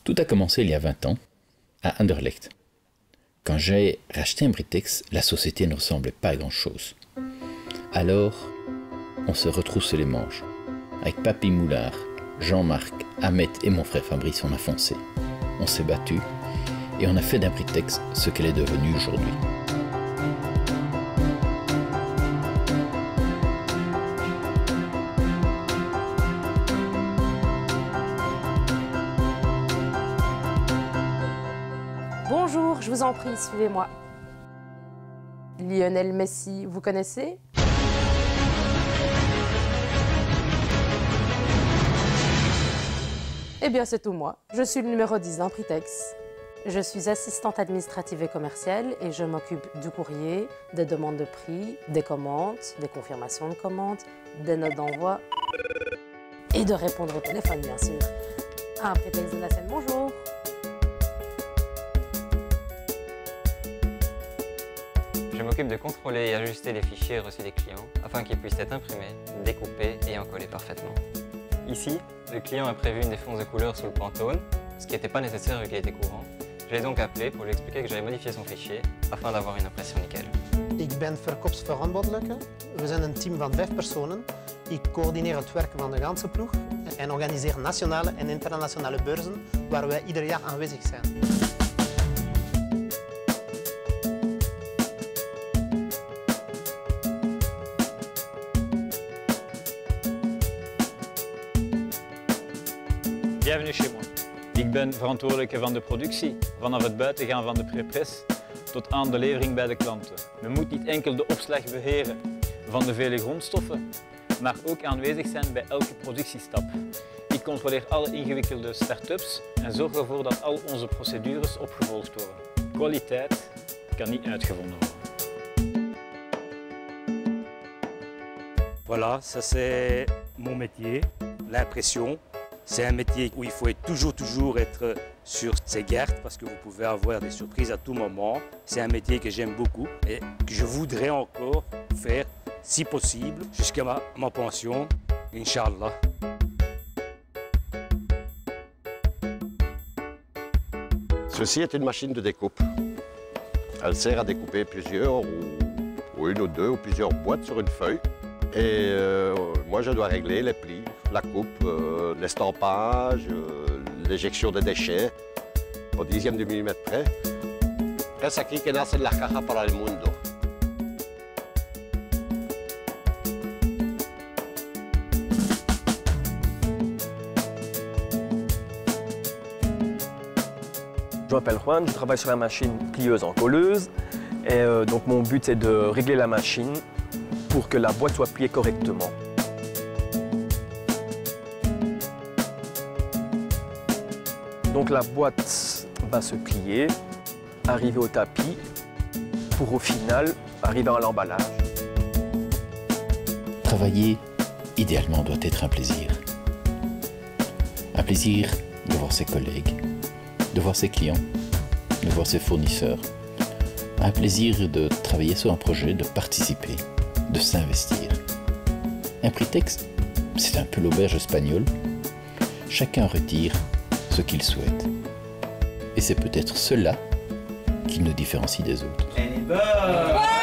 Tout a commencé il y a 20 ans, à Anderlecht. Quand j'ai racheté un Britex, la société ne ressemblait pas à grand-chose. Alors, on se retrousse les manches. Avec Papy Moulard, Jean-Marc, Ahmet et mon frère Fabrice, on a foncé. On s'est battu et on a fait d'un Britex ce qu'elle est devenue aujourd'hui. Bonjour, je vous en prie, suivez-moi. Lionel Messi, vous connaissez? Eh bien, c'est tout moi. Je suis le numéro 10 d'un Britex. Je suis assistante administrative et commerciale et je m'occupe du courrier, des demandes de prix, des commandes, des confirmations de commandes, des notes d'envoi et de répondre au téléphone, bien sûr. Un Britex de la Seine, bonjour. Je m'occupe de contrôler et ajuster les fichiers reçus des clients afin qu'ils puissent être imprimés, découpés et encollés parfaitement. Ici, le client a prévu une défonce de couleur sous le Pantone, ce qui n'était pas nécessaire vu qu'il était courant. Je l'ai donc appelé pour lui expliquer que j'avais modifié son fichier afin d'avoir une impression nickel. Ik ben verkoopsverantwoordelijke. We zijn een team van 5 personen. Ik coördineer het werk van de ganse ploeg en organiseer nationale en internationale beurzen waar wij ieder jaar aanwezig zijn. Bienvenue chez moi. Ik ben verantwoordelijke van de productie, vanaf het buitengaan van de prepres tot aan de levering bij de klanten. Men moet niet enkel de opslag beheren van de vele grondstoffen, maar ook aanwezig zijn bij elke productiestap. Ik controleer alle ingewikkelde start-ups en zorg ervoor dat al onze procedures opgevolgd worden. Kwaliteit kan niet uitgevonden worden. Voilà, ça c'est mon métier, l'impression. C'est un métier où il faut toujours être sur ses gardes parce que vous pouvez avoir des surprises à tout moment. C'est un métier que j'aime beaucoup et que je voudrais encore faire, si possible, jusqu'à ma pension, Inch'Allah. Ceci est une machine de découpe. Elle sert à découper plusieurs ou une ou deux ou plusieurs boîtes sur une feuille. Et moi, je dois régler les plis, la coupe, l'estampage, l'éjection des déchets au dixième de millimètre près. Es aquí que nacen las cajas para el mundo. Je m'appelle Juan, je travaille sur la machine plieuse en colleuse. Et donc mon but c'est de régler la machine pour que la boîte soit pliée correctement. Donc la boîte va se plier, arriver au tapis, pour au final arriver à l'emballage. Travailler, idéalement, doit être un plaisir. Un plaisir de voir ses collègues, de voir ses clients, de voir ses fournisseurs. Un plaisir de travailler sur un projet, de participer, de s'investir. Un Britex, c'est un peu l'auberge espagnole. Chacun retire ce qu'il souhaite. Et c'est peut-être cela qui nous différencie des autres. Elle est bonne!